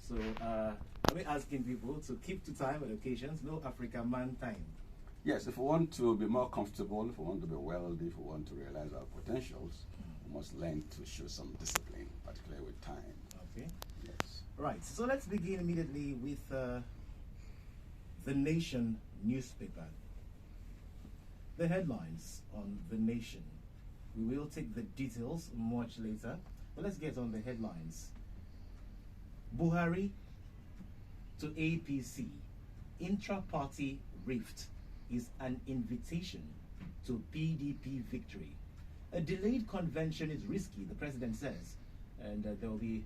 So I'm asking people to keep to time at occasions, no African man time. Yes, if we want to be more comfortable, if we want to be wealthy, if we want to realize our potentials, we must learn to show some discipline, particularly with time. Okay. Yes. Right. So let's begin immediately with the Nation newspaper. The headlines on The Nation. We will take the details much later, but let's get on the headlines. Buhari to APC. Intra-party rift is an invitation to PDP victory. A delayed convention is risky, the president says, and there will be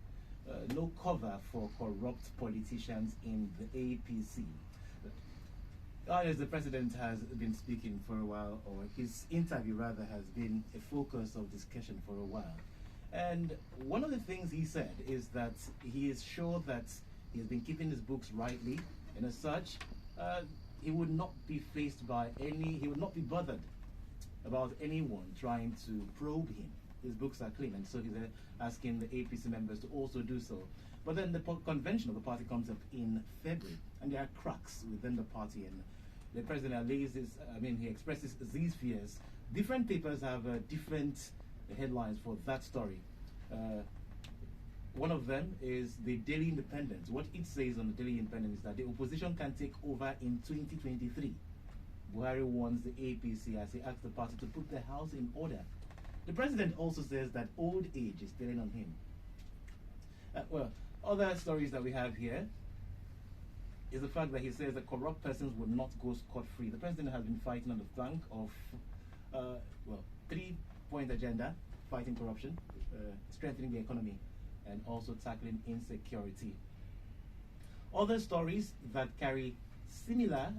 no cover for corrupt politicians in the APC. As the president has been speaking for a while, or his interview rather has been a focus of discussion for a while. And one of the things he said is that he is sure that he has been keeping his books rightly, and as such, he would not be faced by he would not be bothered about anyone trying to probe him. His books are clean, and so he's asking the APC members to also do so. But then the convention of the party comes up in February, and there are cracks within the party, and the president allays he expresses these fears. Different papers have different headlines for that story. One of them is the Daily Independent. What it says on the Daily Independent is that the opposition can take over in 2023. Buhari warns the APC as he asks the party to put the house in order. The president also says that old age is telling on him. Other stories that we have here is the fact that he says that corrupt persons will not go scot-free. The president has been fighting on the flank of, 3-point agenda: fighting corruption, strengthening the economy, and also tackling insecurity. Other stories that carry similar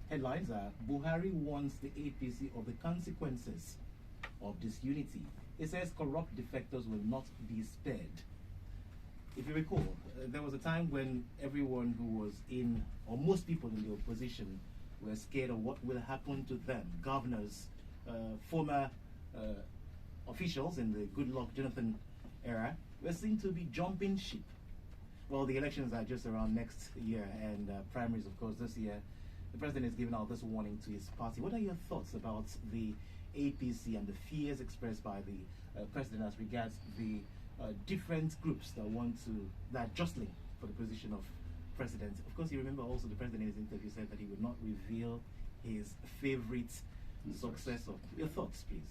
headlines are: Buhari warns the APC of the consequences of disunity. It says corrupt defectors will not be spared. If you recall, there was a time when everyone who was in, or most people in the opposition, were scared of what will happen to them. Governors, former officials in the Goodluck Jonathan era were seen to be jumping ship. Well, the elections are just around next year, and primaries, of course, this year. The president is giving out this warning to his party. What are your thoughts about the APC and the fears expressed by the president as regards the different groups that are jostling for the position of president? Of course, you remember also the president in his interview said that he would not reveal his favorite successor. Your thoughts, please.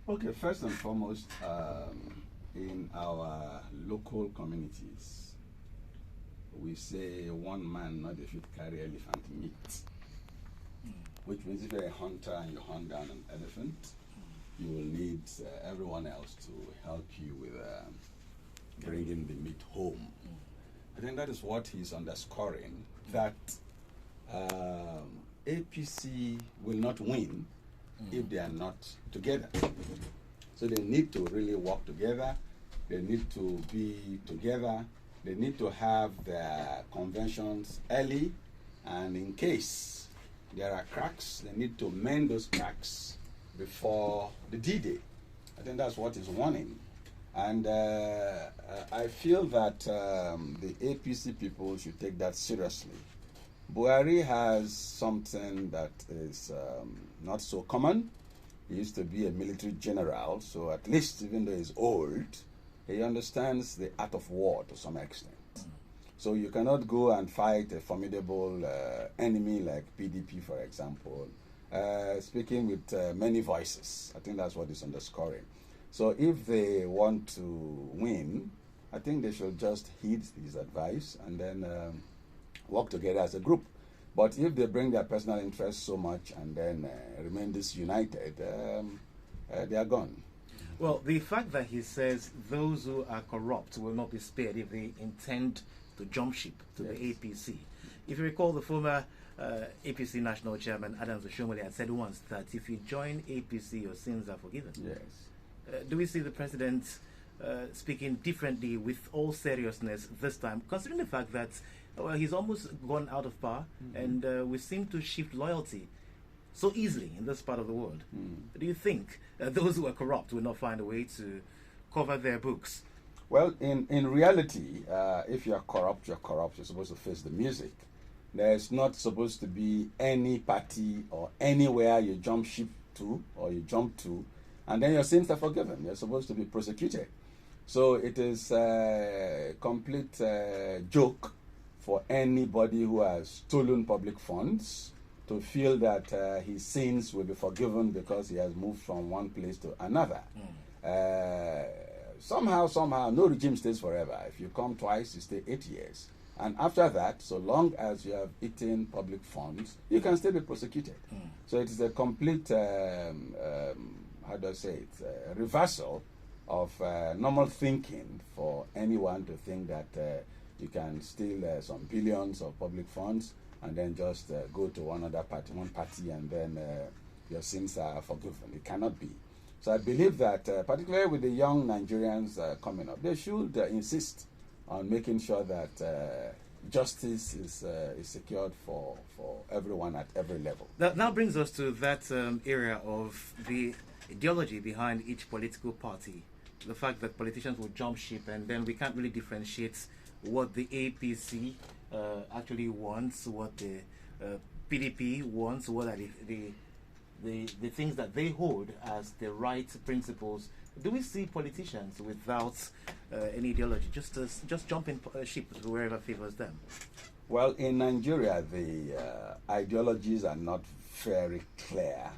Okay, first and foremost, in our local communities, we say one man not if you carry elephant meat, which means if you're a hunter and you hunt down an elephant, you will need everyone else to help you with bringing the meat home. I think that is what he's underscoring, that APC will not win if they are not together. So they need to really work together. They need to be together. They need to have their conventions early, and in case there are cracks, they need to mend those cracks before the D-Day. I think that's what he's warning. And I feel that the APC people should take that seriously. Buhari has something that is not so common. He used to be a military general, so at least even though he's old, he understands the art of war to some extent. So you cannot go and fight a formidable enemy like PDP, for example, speaking with many voices. I think that's what he's underscoring. So if they want to win, I think they should just heed his advice and then work together as a group. But if they bring their personal interests so much and then remain disunited, they are gone. Well, the fact that he says those who are corrupt will not be spared if they intend to jump ship to the APC. If you recall, the former APC national chairman, Adams Oshomole, had said once that if you join APC, your sins are forgiven. Yes. Do we see the president speaking differently with all seriousness this time, considering the fact that he's almost gone out of power, and we seem to shift loyalty so easily in this part of the world? Do you think those who are corrupt will not find a way to cover their books? Well, in reality, if you're corrupt, you're corrupt. You're supposed to face the music. There's not supposed to be any party or anywhere you jump ship to or you jump to, and then your sins are forgiven. You're supposed to be prosecuted. So it is a complete joke for anybody who has stolen public funds to feel that his sins will be forgiven because he has moved from one place to another. Somehow, no regime stays forever. If you come twice, you stay 8 years. And after that, so long as you have eaten public funds, you can still be prosecuted. So it is a complete, how do I say it, reversal of normal thinking for anyone to think that you can steal some billions of public funds and then just go to one party, and then your sins are forgiven. It cannot be. So I believe that, particularly with the young Nigerians coming up, they should insist on making sure that justice is secured for everyone at every level. That now brings us to that area of the ideology behind each political party. The fact that politicians will jump ship, and then we can't really differentiate what the APC actually wants, what the PDP wants, what are the things that they hold as the right principles. Do we see politicians without any ideology, just jumping ship to wherever favors them? Well, in Nigeria, the ideologies are not very clear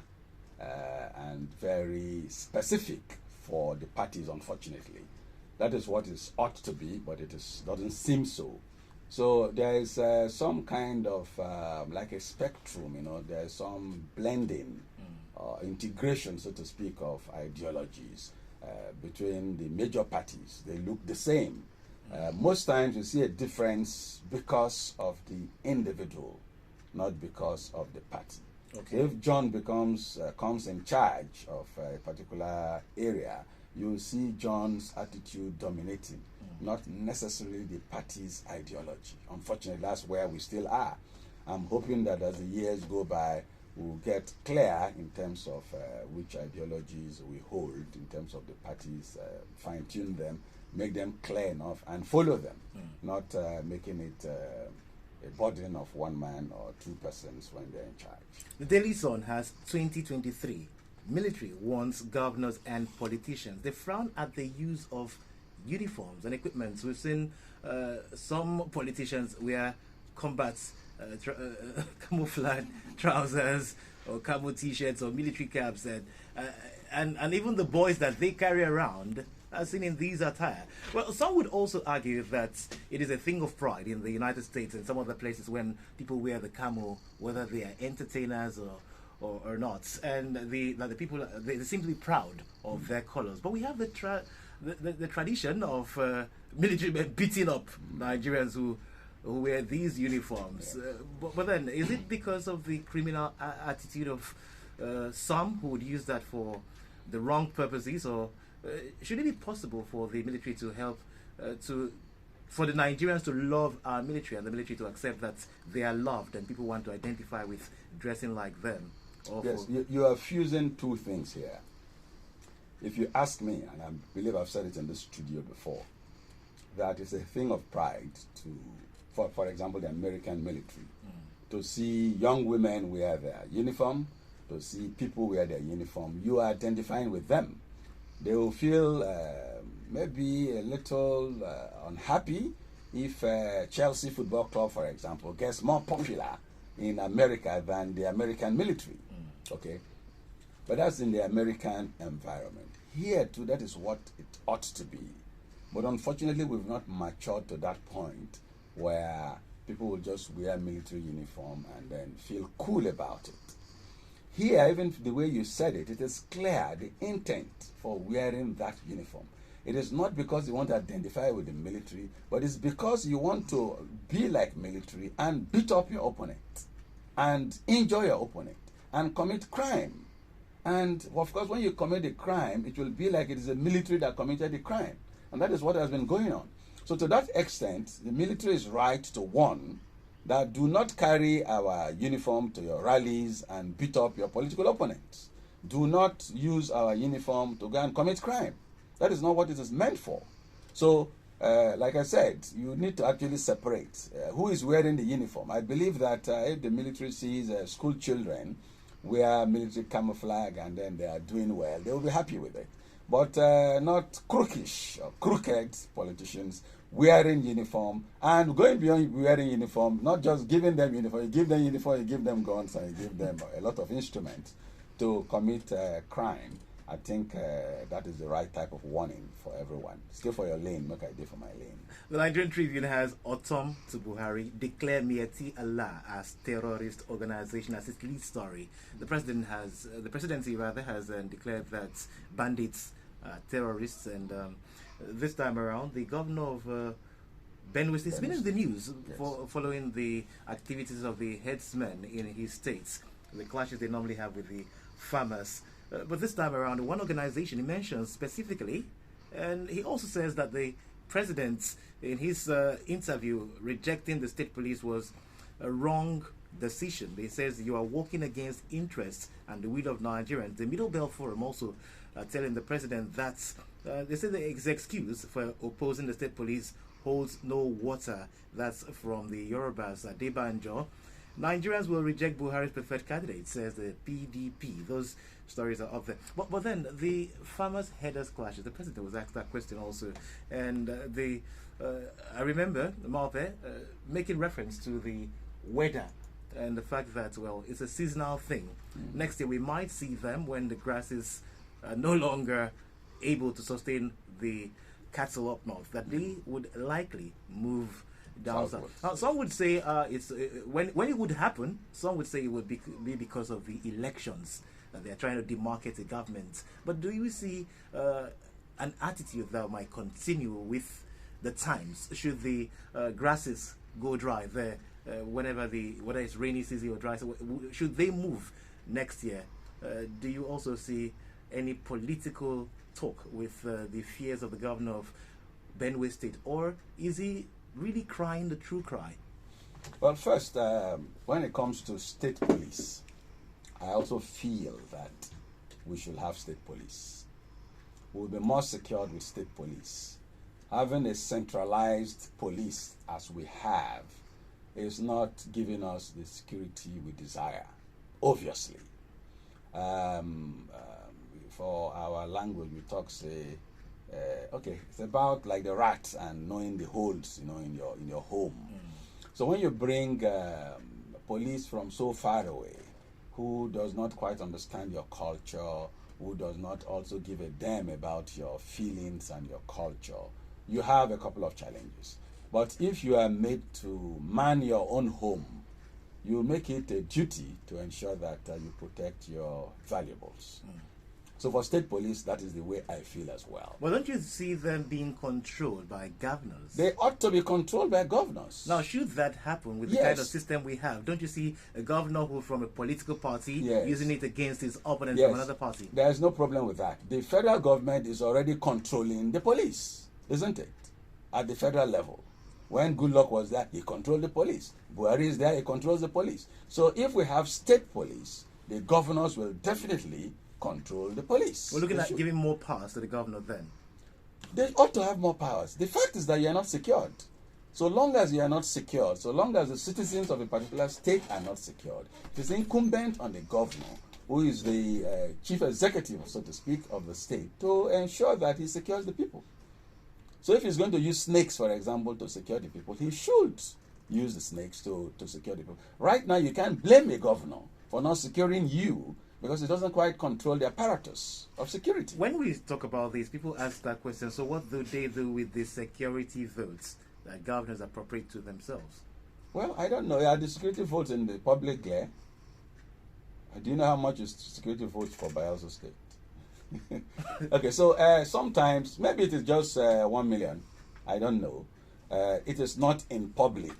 and very specific for the parties, unfortunately. That is what it ought to be, but it doesn't seem so. So there is some kind of, like a spectrum, there's some blending, integration, so to speak, of ideologies between the major parties. They look the same. Most times you see a difference because of the individual, not because of the party. Okay. If John comes in charge of a particular area, you see John's attitude dominating, not necessarily the party's ideology. Unfortunately, that's where we still are. I'm hoping that as the years go by, we'll get clear in terms of which ideologies we hold, in terms of the parties, fine-tune them, make them clear enough, and follow them, not making it a burden of one man or two persons when they're in charge. The Daily Sun has 2023. Military warns governors and politicians. They frown at the use of uniforms and equipment. We've seen some politicians wear combat camouflage trousers or camo t-shirts or military caps, and even the boys that they carry around are seen in these attire. Well, some would also argue that it is a thing of pride in the United States and some other places when people wear the camo, whether they are entertainers or not, and the people they seem to be proud of their colors. But we have the tradition of military men beating up Nigerians who wear these uniforms. But then, is it because of the criminal attitude of some who would use that for the wrong purposes, or should it be possible for the military to help for the Nigerians to love our military and the military to accept that they are loved and people want to identify with dressing like them? Yes, you are fusing two things here. If you ask me, and I believe I've said it in this studio before, that it's a thing of pride for example, the American military, to see young women wear their uniform, to see people wear their uniform. You are identifying with them. They will feel maybe a little unhappy if Chelsea Football Club, for example, gets more popular in America than the American military. Okay, but that's in the American environment. Here too, that is what it ought to be. But unfortunately, we've not matured to that point where people will just wear military uniform and then feel cool about it. Here, even the way you said it, it is clear the intent for wearing that uniform. It is not because you want to identify with the military, but it's because you want to be like military and beat up your opponent and injure your opponent and commit crime. And of course, when you commit a crime, it will be like it is the military that committed the crime. And that is what has been going on. So to that extent, the military is right to warn that do not carry our uniform to your rallies and beat up your political opponents. Do not use our uniform to go and commit crime. That is not what it is meant for. So, like I said, you need to actually separate who is wearing the uniform. I believe that if the military sees school children wear military camouflage and then they are doing well, they will be happy with it. But not crookish or crooked politicians wearing uniform and going beyond wearing uniform, not just giving them uniform. You give them uniform, you give them guns, and you give them a lot of instruments to commit crime. I think that is the right type of warning for everyone. Stay for your lane, make I do for my lane. The Nigerian Tribune has Autumn to Buhari declare Mieti Allah as terrorist organization as its lead story. The presidency has declared that bandits are terrorists, and this time around, the governor of Benue State has been in the news for following the activities of the headsmen in his states, the clashes they normally have with the farmers. But this time around, one organization he mentions specifically, and he also says that the president, in his interview, rejecting the state police was a wrong decision. He says you are working against interests and the will of Nigerians. The Middle Belt Forum also telling the president that they say the excuse for opposing the state police holds no water. That's from the Yorubas, Debanjo. Nigerians will reject Buhari's preferred candidate, says the PDP. Those stories are up there. But then the farmers' headers clashes. The president was asked that question also. And I remember Malpe making reference to the weather and the fact that, well, it's a seasonal thing. Next year we might see them when the grass is no longer able to sustain the cattle up north, that they would likely move down south. Now, some would say it's when it would happen. Some would say it would be because of the elections that they are trying to demarcate a government. But do you see an attitude that might continue with the times? Should the grasses go dry there, whether it's rainy season or dry, so should they move next year? Do you also see any political talk with the fears of the governor of Benue State, or is he really crying the true cry? Well, first, when it comes to state police, I also feel that we should have state police. We'll be more secured with state police. Having a centralized police as we have is not giving us the security we desire, obviously. For our language, we talk, say, okay, it's about like the rat and knowing the holes, in your home. So when you bring police from so far away, who does not quite understand your culture, who does not also give a damn about your feelings and your culture, you have a couple of challenges. But if you are made to man your own home, you make it a duty to ensure that you protect your valuables. So for state police, that is the way I feel as well. Well, don't you see them being controlled by governors? They ought to be controlled by governors. Now, should that happen with the kind of system we have, don't you see a governor who from a political party using it against his opponent from another party? There is no problem with that. The federal government is already controlling the police, isn't it? At the federal level. When Goodluck was there, he controlled the police. Buhari is there, he controls the police. So if we have state police, the governors will definitely control the police. We're looking at giving more powers to the governor then. They ought to have more powers. The fact is that you are not secured. So long as you are not secured, so long as the citizens of a particular state are not secured, it is incumbent on the governor, who is the chief executive, so to speak, of the state, to ensure that he secures the people. So if he's going to use snakes, for example, to secure the people, he should use the snakes to secure the people. Right now, you can't blame a governor for not securing you, because it doesn't quite control the apparatus of security. When we talk about this, people ask that question, so what do they do with the security votes that governors appropriate to themselves? Well, I don't know. Are the security votes in the public glare? Do you know how much is security votes for Bayelsa State? Okay, so sometimes, maybe it is just 1 million. I don't know. It is not in public.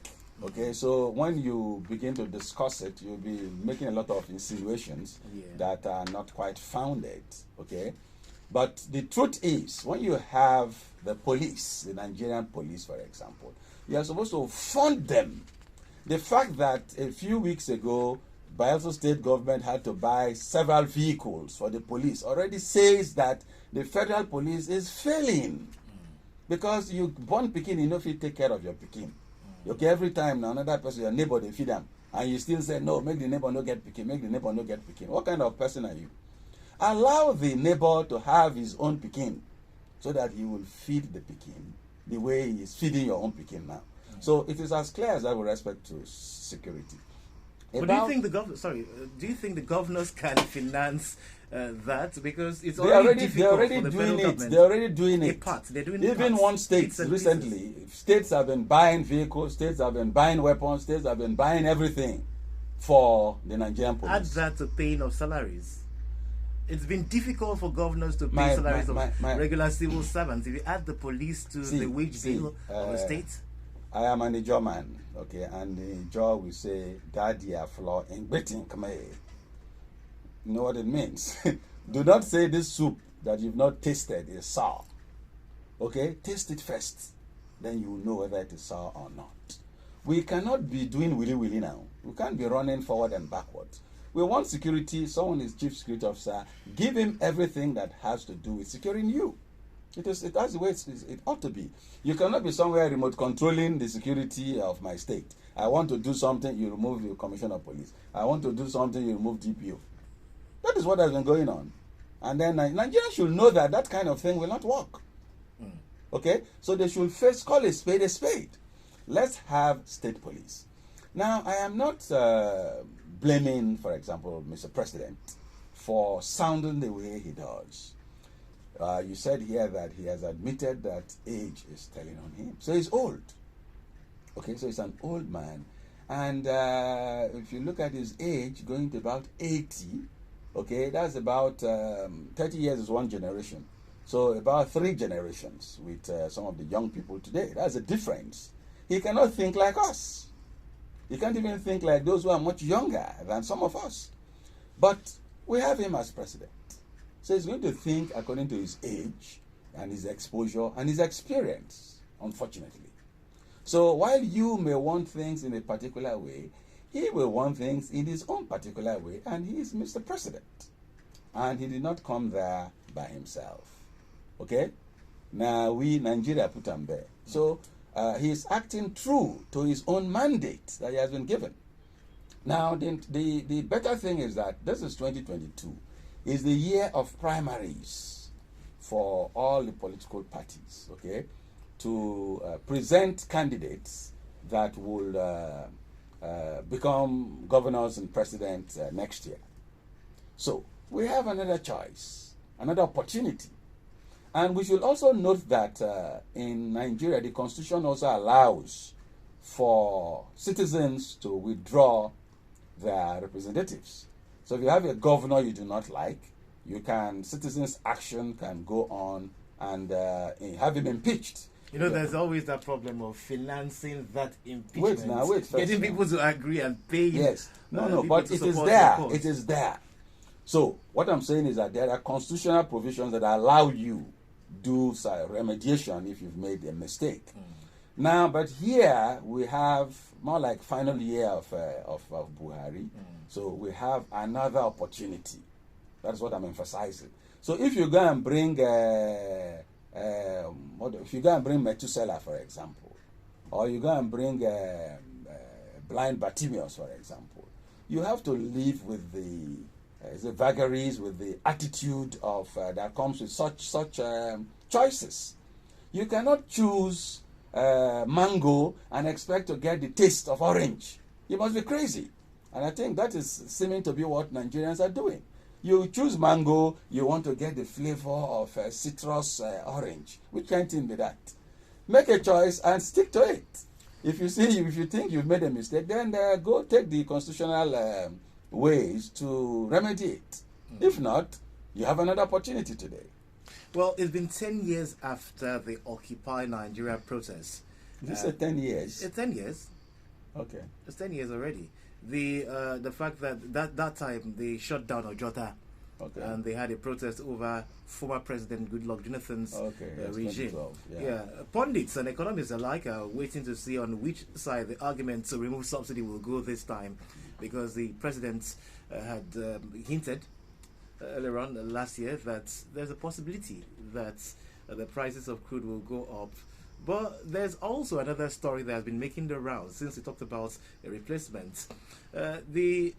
Okay, so when you begin to discuss it, you'll be making a lot of insinuations that are not quite founded, okay? But the truth is, when you have the police, the Nigerian police, for example, you are supposed to fund them. The fact that a few weeks ago, Bayelsa State government had to buy several vehicles for the police already says that the federal police is failing. Because you born pikin, you know if you take care of your pikin. Okay, every time now another person, your neighbor, they feed them, and you still say no, make the neighbor no get pikin, make the neighbor no get pikin. What kind of person are you? Allow the neighbor to have his own pikin, so that he will feed the pikin the way he is feeding your own pikin now. So it is as clear as that with respect to security. But do you think do you think the governors can finance that? Because it's already difficult for the federal government. They're already doing it. They're doing Even one state recently, states have been buying vehicles, states have been buying weapons, states have been buying everything for the Nigerian police. Add that to paying of salaries. It's been difficult for governors to pay salaries of regular civil servants. If you add the police to the wage bill of the state. I am an Ijaw man, okay, and in Ijaw we say, Gadia flaw in betting kame. You know what it means? Do not say this soup that you've not tasted is sour. Okay, taste it first, then you will know whether it is sour or not. We cannot be doing willy-willy now. We can't be running forward and backwards. We want security. Someone is chief security officer. Give him everything that has to do with securing you. That's the way it ought to be. You cannot be somewhere remote controlling the security of my state. I want to do something, you remove the commissioner of police. I want to do something, you remove DPO. That is what has been going on. And then Nigerians should know that that kind of thing will not work. Okay? So they should first call a spade a spade. Let's have state police. Now, I am not blaming, for example, Mr. President for sounding the way he does. You said here that he has admitted that age is telling on him. So he's old. Okay, so he's an old man. And if you look at his age, going to about 80, okay, that's about 30 years is one generation. So about 3 generations with some of the young people today. That's a difference. He cannot think like us. He can't even think like those who are much younger than some of us. But we have him as president. So he's going to think according to his age and his exposure and his experience, unfortunately. So while you may want things in a particular way, he will want things in his own particular way, and he is Mr. President. And he did not come there by himself. Okay? Now, we, Nigeria, put him there. So he is acting true to his own mandate that he has been given. Now, the better thing is that this is 2022. Is the year of primaries for all the political parties, okay, to present candidates that will become governors and presidents next year. So we have another choice, another opportunity. And we should also note that in Nigeria, the Constitution also allows for citizens to withdraw their representatives. So if you have a governor you do not like, citizens' action can go on and have him impeached. You know, there's always that problem of financing that impeachment. Wait first. Getting people to agree and pay. Yes. No, but it is there. It is there. So what I'm saying is that there are constitutional provisions that allow you do remediation if you've made a mistake. Now, but here we have more like final year of Buhari. So we have another opportunity. That's what I'm emphasizing. So if you go and bring, Methuselah, for example, or you go and bring blind Bartimaeus, for example, you have to live with the vagaries, with the attitude of that comes with such choices. You cannot choose mango and expect to get the taste of orange. You must be crazy. And I think that is seeming to be what Nigerians are doing. You choose mango, you want to get the flavor of citrus orange. Which kind of thing be that? Make a choice and stick to it. If you think you've made a mistake, then go take the constitutional ways to remedy it. If not, you have another opportunity today. Well, it's been 10 years after the Occupy Nigeria protest. Did you say 10 years? It's 10 years. Okay. It's 10 years already. The fact that time they shut down Ojota, okay, and they had a protest over former President Goodluck Jonathan's regime. Yeah. Pundits and economists alike are waiting to see on which side the argument to remove subsidy will go this time, because the president had hinted earlier on last year that there's a possibility that the prices of crude will go up. But there's also another story that has been making the rounds since we talked about a replacement. We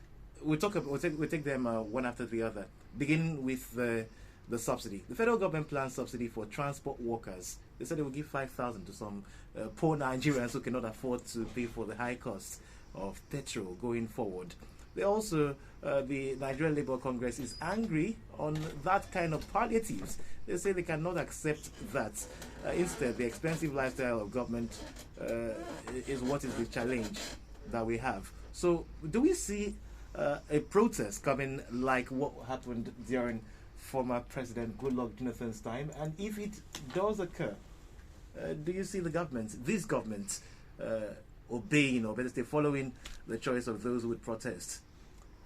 take them one after the other, beginning with the subsidy. The federal government plans subsidy for transport workers. They said they will give 5,000 to some poor Nigerians who cannot afford to pay for the high cost of petrol going forward. They also, the Nigerian Labour Congress is angry on that kind of palliatives. They say they cannot accept that. Instead, the expensive lifestyle of government is what is the challenge that we have. So, do we see a protest coming like what happened during former President Goodluck Jonathan's time? And if it does occur, do you see this government, obeying, or better say, following the choice of those who would protest?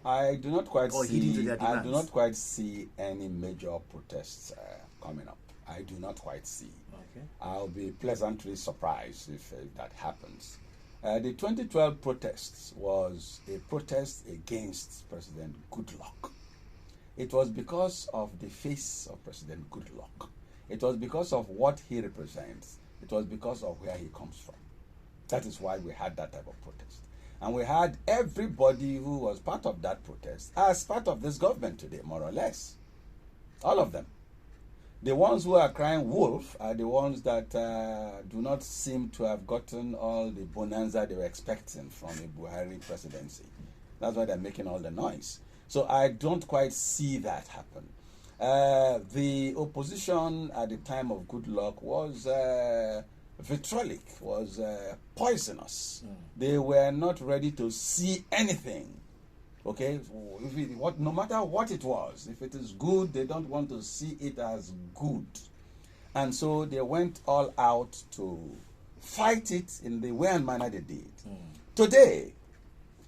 I do not quite see. I do not quite see any major protests coming up. I do not quite see. Okay. I'll be pleasantly surprised if that happens. The 2012 protests was a protest against President Goodluck. It was because of the face of President Goodluck. It was because of what he represents. It was because of where he comes from. That is why we had that type of protest. And we had everybody who was part of that protest as part of this government today, more or less. All of them. The ones who are crying wolf are the ones that do not seem to have gotten all the bonanza they were expecting from a Buhari presidency. That's why they're making all the noise. So I don't quite see that happen. The opposition at the time of Goodluck was vitriolic, was poisonous. They were not ready to see anything. Okay, no matter what it was, if it is good, they don't want to see it as good. And so they went all out to fight it in the way and manner they did. Today,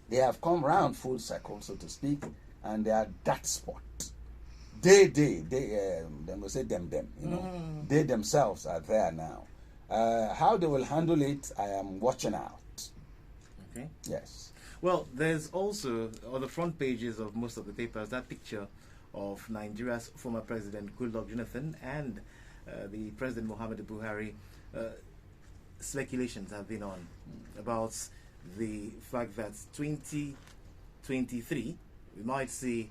they have come round full circle, so to speak, and they are that spot. They will say them, you know. They themselves are there now. How they will handle it, I am watching out. Okay. Yes. Well, there's also, on the front pages of most of the papers, that picture of Nigeria's former President Goodluck Jonathan and the President Muhammadu Buhari. Speculations have been on about the fact that 2023, we might see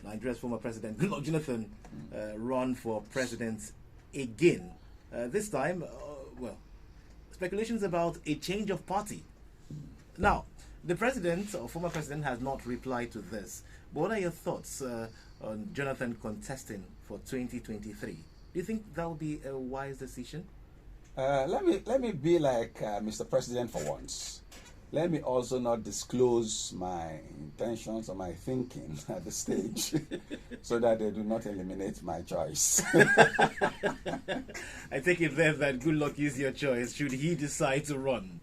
Nigeria's former President Goodluck Jonathan run for president again. This time, speculations about a change of party. Now, the president or former president has not replied to this. But what are your thoughts on Jonathan contesting for 2023? Do you think that will be a wise decision? Let me be like Mr. President for once. Let me also not disclose my intentions or my thinking at the stage so that they do not eliminate my choice. I take it then that Goodluck is your choice should he decide to run.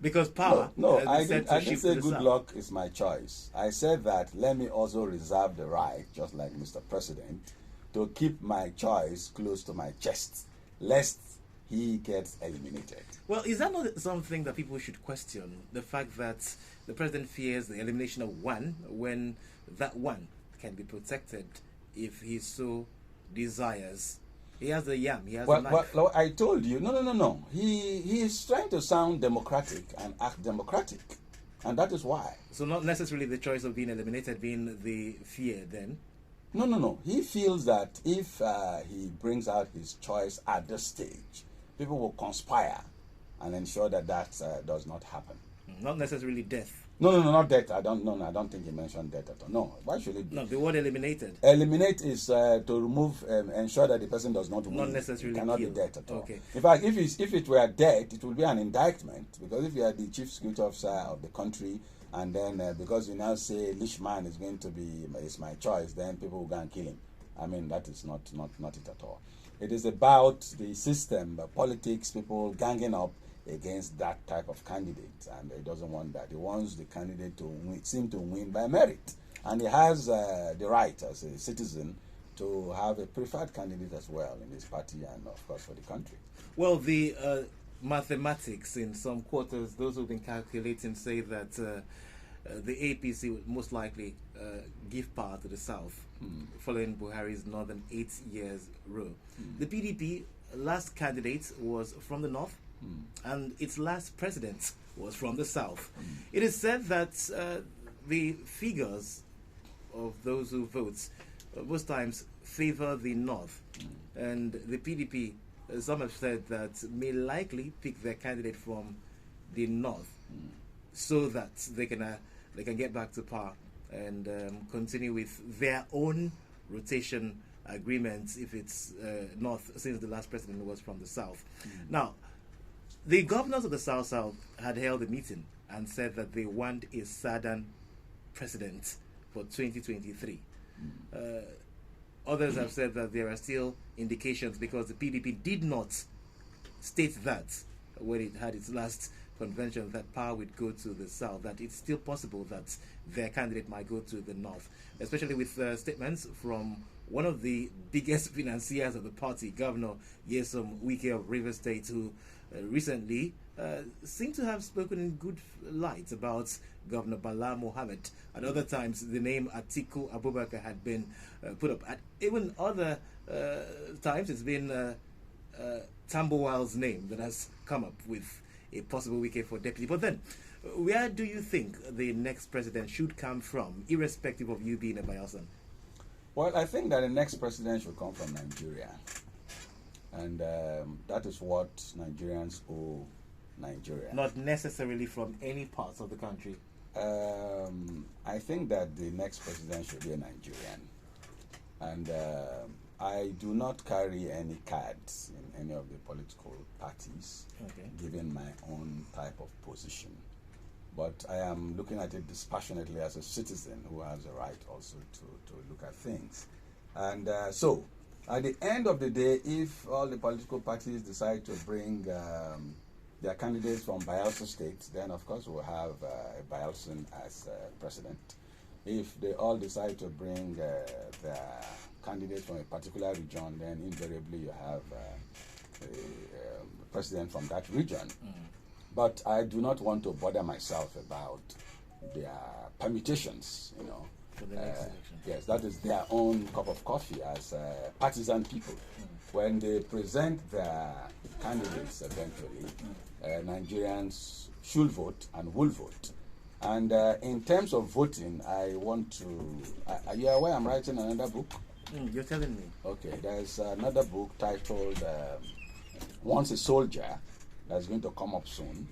Because power. No, I didn't say Goodluck is my choice. I said that let me also reserve the right, just like Mr. President, to keep my choice close to my chest, lest he gets eliminated. Well, is that not something that people should question? The fact that the president fears the elimination of one when that one can be protected if he so desires. He has the yam, he has the knife. Well, I told you, no. He is trying to sound democratic and act democratic. And that is why. So not necessarily the choice of being eliminated being the fear then? No. He feels that if he brings out his choice at this stage, people will conspire and ensure that does not happen. Not necessarily death. No, not death. I don't think he mentioned death at all. No, why should it be? No, the word eliminated. Eliminate is to remove, ensure that the person does not win. Not necessarily it cannot kill. be death at all. Okay. In fact, if it were death, it would be an indictment, because if you are the chief security officer of the country, and then because you now say Lishman is going to be my choice, then people will go and kill him. I mean, that is not it at all. It is about the system, politics, people ganging up against that type of candidate, and he doesn't want that. He wants the candidate to seem to win by merit, and he has the right as a citizen to have a preferred candidate as well in his party and of course for the country. Well, the mathematics in some quarters, those who've been calculating say that the APC would most likely give power to the South following Buhari's northern 8 years rule. The PDP last candidate was from the North, and its last president was from the South. It is said that the figures of those who vote most times favor the North, and the PDP, some have said that may likely pick their candidate from the North so that they can get back to power and continue with their own rotation agreements if it's North, since the last president was from the South. Now, the governors of the South had held a meeting and said that they want a Southern president for 2023. Others have said that there are still indications, because the PDP did not state that when it had its last convention, that power would go to the South, that it's still possible that their candidate might go to the North, especially with statements from one of the biggest financiers of the party, Governor Nyesom Wike of Rivers State, who recently seemed to have spoken in good light about Governor Bala Mohammed. At other times, the name Atiku Abubakar had been put up. At even other times, it's been Tambowal's name that has come up with a possible Wike for deputy. But then, where do you think the next president should come from, irrespective of you being a Bayelsan? Well, I think that the next president should come from Nigeria. And that is what Nigerians owe Nigeria. Not necessarily from any parts of the country. I think that the next president should be a Nigerian. And I do not carry any cards in any of the political parties, given my own type of position. But I am looking at it dispassionately as a citizen who has a right also to look at things. And so, at the end of the day, if all the political parties decide to bring their candidates from Bayelsa State, then of course we'll have a Bayelsan as president. If they all decide to bring their candidates from a particular region, then invariably you have a president from that region. But I do not want to bother myself about their permutations, you know. For the next election. Yes, that is their own cup of coffee as partisan people. When they present their candidates eventually, Nigerians should vote and will vote. And in terms of voting, I want to... are you aware I'm writing another book? You're telling me. Okay, there's another book titled Once a Soldier that's going to come out soon,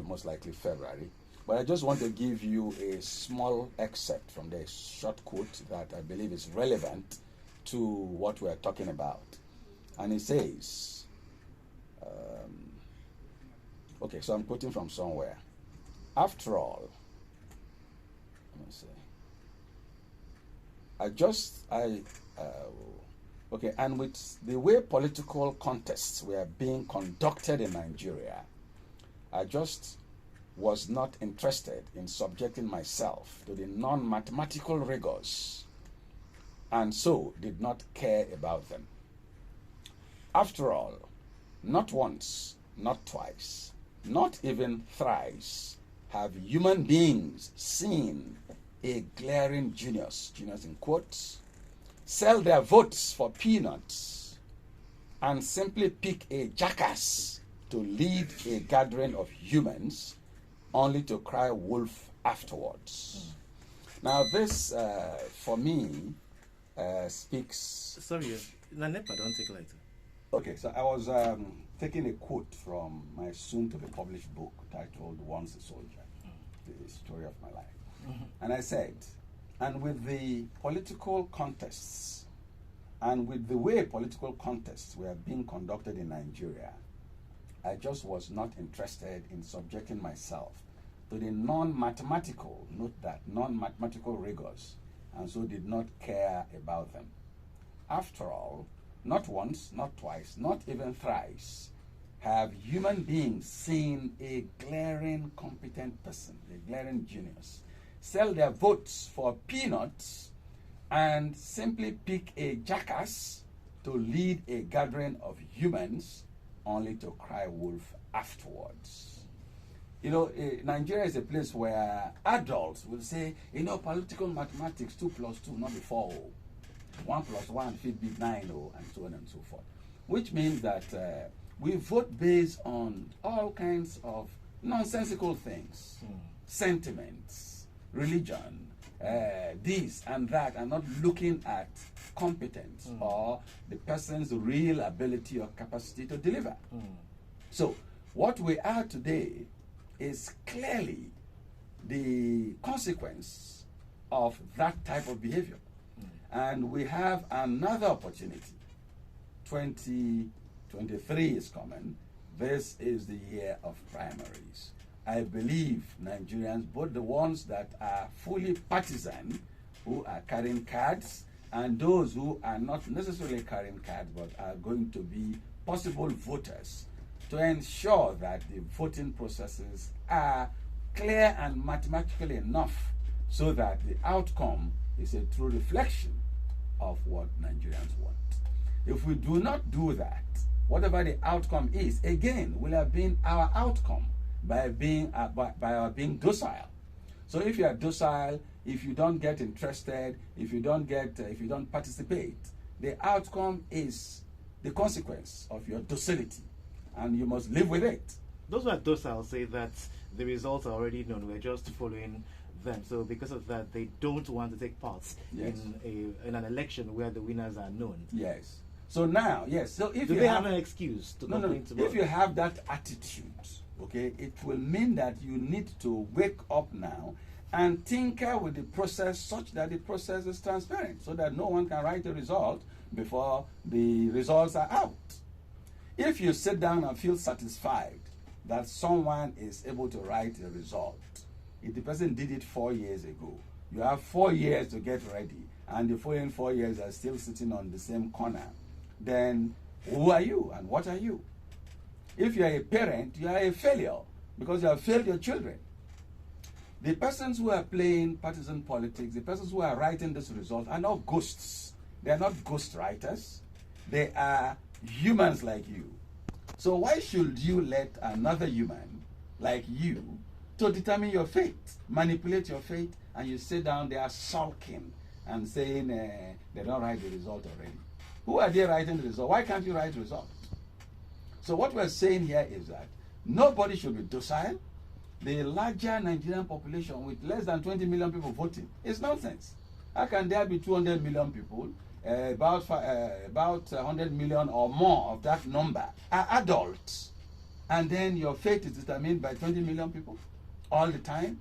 most likely February. But I just want to give you a small excerpt from the short quote that I believe is relevant to what we're talking about. And it says, okay, so I'm quoting from somewhere. After all, let me see. Okay, and with the way political contests were being conducted in Nigeria, I just was not interested in subjecting myself to the non-mathematical rigors, and so did not care about them. After all, not once, not twice, not even thrice have human beings seen a glaring genius in quotes, sell their votes for peanuts and simply pick a jackass to lead a gathering of humans only to cry wolf afterwards. Now this, for me, speaks... Sorry, Nanepa, don't take lighter. Okay, so I was taking a quote from my soon-to-be-published book titled Once a Soldier, the story of my life. And I said, and with the political contests, and with the way political contests were being conducted in Nigeria, I just was not interested in subjecting myself to the non-mathematical, note that, non-mathematical rigors, and so did not care about them. After all, not once, not twice, not even thrice, have human beings seen a glaring competent person, a glaring genius, sell their votes for peanuts and simply pick a jackass to lead a gathering of humans only to cry wolf afterwards. Nigeria is a place where adults will say, political mathematics, 2 plus 2, not be 4. 1 plus 1 should be 9, and so on and so forth. Which means that we vote based on all kinds of nonsensical things, sentiments, religion, this and that, and not looking at competence or the person's real ability or capacity to deliver. So what we are today is clearly the consequence of that type of behavior. And we have another opportunity. 2023 is coming. This is the year of primaries. I believe Nigerians, both the ones that are fully partisan, who are carrying cards, and those who are not necessarily carrying cards but are going to be possible voters, to ensure that the voting processes are clear and mathematically enough so that the outcome is a true reflection of what Nigerians want. If we do not do that, whatever the outcome is, again, will have been our outcome by our being docile. So if you are docile, if you don't get interested, if you don't participate, the outcome is the consequence of your docility, and you must live with it. Those who are docile say that the results are already known. We're just following them. So because of that, they don't want to take part in an election where the winners are known. Yes. So now, yes. So if do you they have an excuse to complain tomorrow? If you have that attitude, okay, it will mean that you need to wake up now and tinker with the process such that the process is transparent, so that no one can write a result before the results are out. If you sit down and feel satisfied that someone is able to write a result, if the person did it 4 years ago, you have 4 years to get ready, and the following 4 years are still sitting on the same corner, then who are you and what are you? If you are a parent, you are a failure because you have failed your children. The persons who are playing partisan politics, the persons who are writing this result are not ghosts. They are not ghost writers. They are humans like you. So why should you let another human like you to determine your fate, manipulate your fate, and you sit down there sulking and saying they don't write the result already? Who are they writing the result? Why can't you write the result? So what we're saying here is that nobody should be docile. The larger Nigerian population with less than 20 million people voting is nonsense. How can there be 200 million people? About 100 million or more of that number are adults. And then your fate is determined by 20 million people all the time.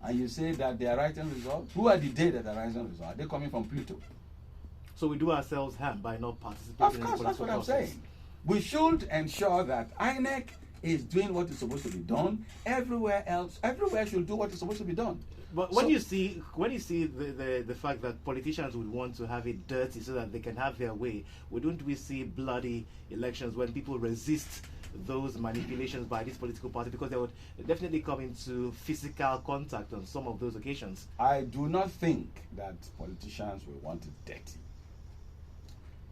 And you say that they are writing results. Who are the day that are writing results? Are they coming from Pluto? So we do ourselves harm by not participating in the political that's what I'm process. saying. We should ensure that INEC is doing what is supposed to be done. Everywhere should do what is supposed to be done. But when you see the fact that politicians would want to have it dirty so that they can have their way, wouldn't we see bloody elections when people resist those manipulations by this political party, because they would definitely come into physical contact on some of those occasions? I do not think that politicians will want it dirty.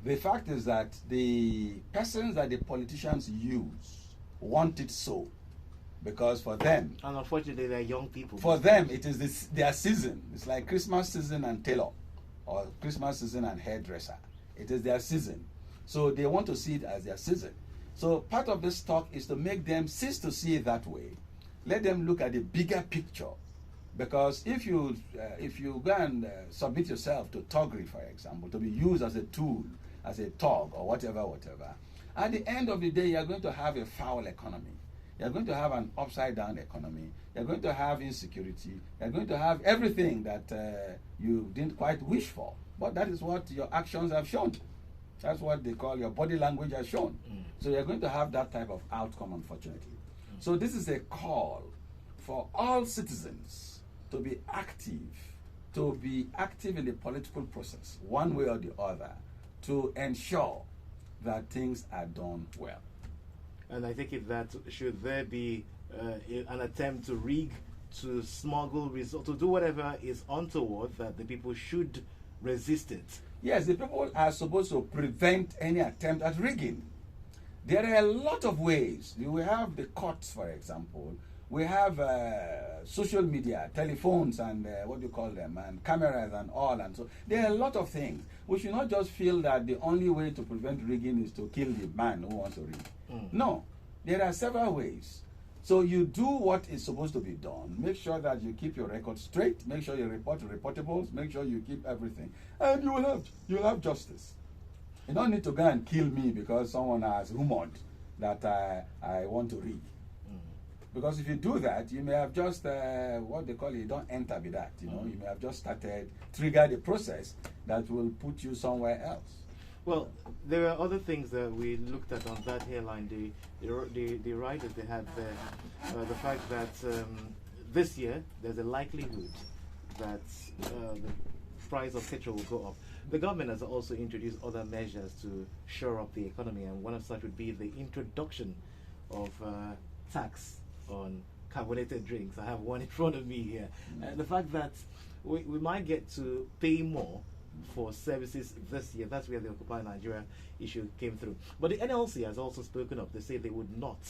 The fact is that the persons that the politicians use want it so, because for them, and unfortunately they're young people. For them, it is their season. It's like Christmas season and tailor, or Christmas season and hairdresser. It is their season, so they want to see it as their season. So part of this talk is to make them cease to see it that way. Let them look at the bigger picture, because if you go and submit yourself to thuggery, for example, to be used as a tool, as a thug or whatever, at the end of the day, you are going to have a foul economy. You are going to have an upside-down economy. You are going to have insecurity. You are going to have everything that you didn't quite wish for. But that is what your actions have shown. That's what they call your body language has shown. So you are going to have that type of outcome, unfortunately. So this is a call for all citizens to be active in the political process, one way or the other, to ensure that things are done well. And I think that should there be an attempt to rig, to smuggle results, to do whatever is untoward, that the people should resist it. Yes, the people are supposed to prevent any attempt at rigging. There are a lot of ways. You will have the courts, for example, We have social media, telephones, and what do you call them, and cameras and all, and so there are a lot of things. We should not just feel that the only way to prevent rigging is to kill the man who wants to rig. No, there are several ways. So you do what is supposed to be done. Make sure that you keep your record straight. Make sure you report reportables. Make sure you keep everything, and you will have justice. You don't need to go and kill me because someone has rumored that I want to rig. Because if you do that, you may have just, what they call it, don't enter with that, you know. You may have just triggered a process that will put you somewhere else. Well, there are other things that we looked at on that hairline. The writers, they had the fact that this year there's a likelihood that the price of petrol will go up. The government has also introduced other measures to shore up the economy, and one of such would be the introduction of tax on carbonated drinks. I have one in front of me here. And the fact that we might get to pay more for services this year, that's where the Occupy Nigeria issue came through. But the NLC has also spoken up. They say they would not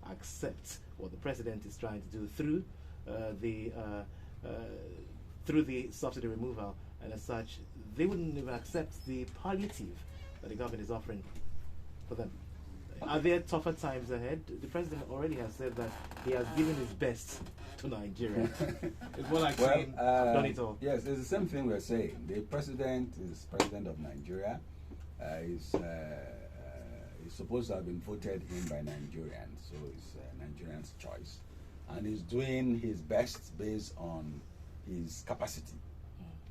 accept what the president is trying to do through the subsidy removal, and as such, they wouldn't even accept the palliative that the government is offering for them. Are there tougher times ahead? The president already has said that he has given his best to Nigeria. It's more like saying, I've done it all. Yes, it's the same thing we're saying. The president is president of Nigeria. He's supposed to have been voted in by Nigerians, so it's Nigerians' choice. And he's doing his best based on his capacity.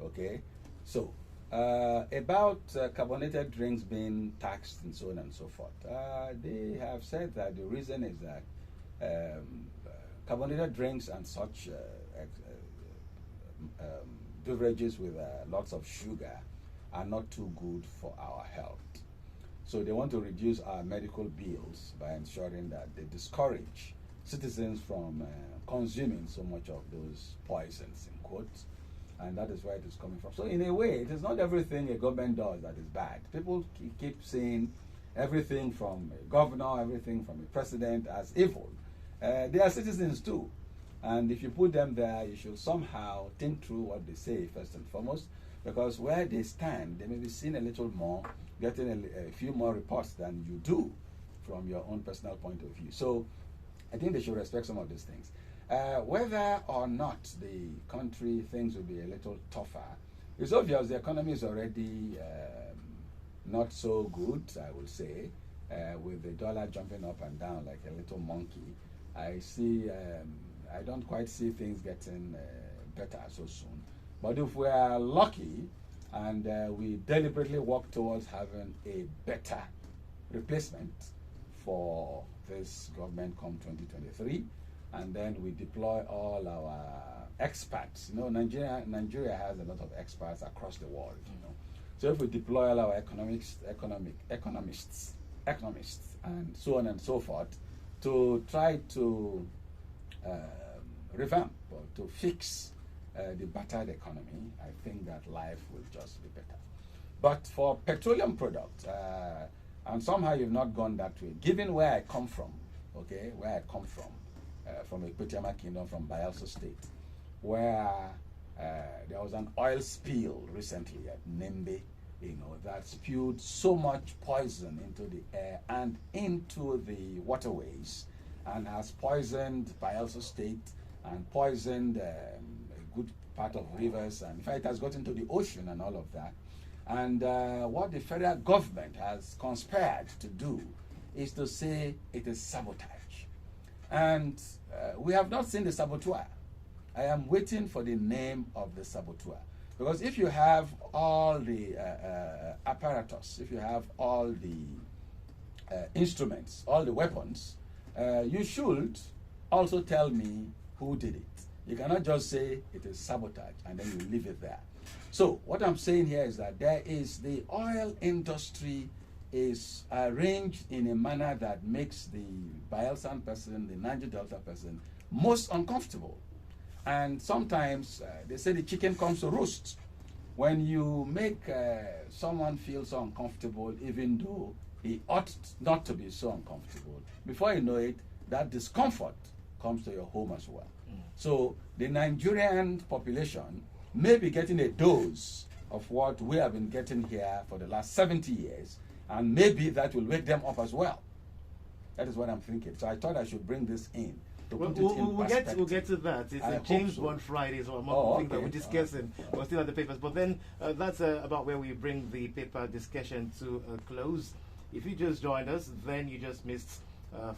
Okay? So, about carbonated drinks being taxed and so on and so forth. They have said that the reason is that carbonated drinks and such beverages with lots of sugar are not too good for our health. So they want to reduce our medical bills by ensuring that they discourage citizens from consuming so much of those poisons, in quotes. And that is where it is coming from. So in a way, it is not everything a government does that is bad. People keep saying everything from a governor, everything from a president as evil. They are citizens too. And if you put them there, you should somehow think through what they say first and foremost, because where they stand, they may be seen a little more, getting a few more reports than you do from your own personal point of view. So I think they should respect some of these things. Whether or not the country, things will be a little tougher, it's obvious the economy is already not so good, I will say, with the dollar jumping up and down like a little monkey. I don't quite see things getting better so soon. But if we are lucky and we deliberately work towards having a better replacement for this government come 2023, and then we deploy all our experts. You know, Nigeria has a lot of experts across the world. You know, so if we deploy all our economists, and so on and so forth, to try to revamp or to fix the battered economy, I think that life will just be better. But for petroleum products, and somehow you've not gone that way, given where I come from, okay, from Ekpetiama Kingdom, from Bayelsa State, where there was an oil spill recently at Nembe, you know, that spewed so much poison into the air and into the waterways, and has poisoned Bayelsa State and poisoned a good part of rivers, and in fact it has got into the ocean and all of that. And what the federal government has conspired to do is to say it is sabotage. And we have not seen the saboteur. I am waiting for the name of the saboteur. Because if you have all the apparatus, if you have all the instruments, all the weapons, you should also tell me who did it. You cannot just say it is sabotage and then you leave it there. So what I'm saying here is that the oil industry is arranged in a manner that makes the Bayelsan person, the Niger Delta person, most uncomfortable. And sometimes they say the chicken comes to roost. When you make someone feel so uncomfortable, even though he ought not to be so uncomfortable, before you know it, that discomfort comes to your home as well. So the Nigerian population may be getting a dose of what we have been getting here for the last 70 years, and maybe that will wake them up as well. That is what I'm thinking. So I thought I should bring this in to put it in perspective. We'll get to that. It's a James Bond Friday, so among the things that we're discussing. We're still at the papers. But then that's about where we bring the paper discussion to a close. If you just joined us, then you just missed 4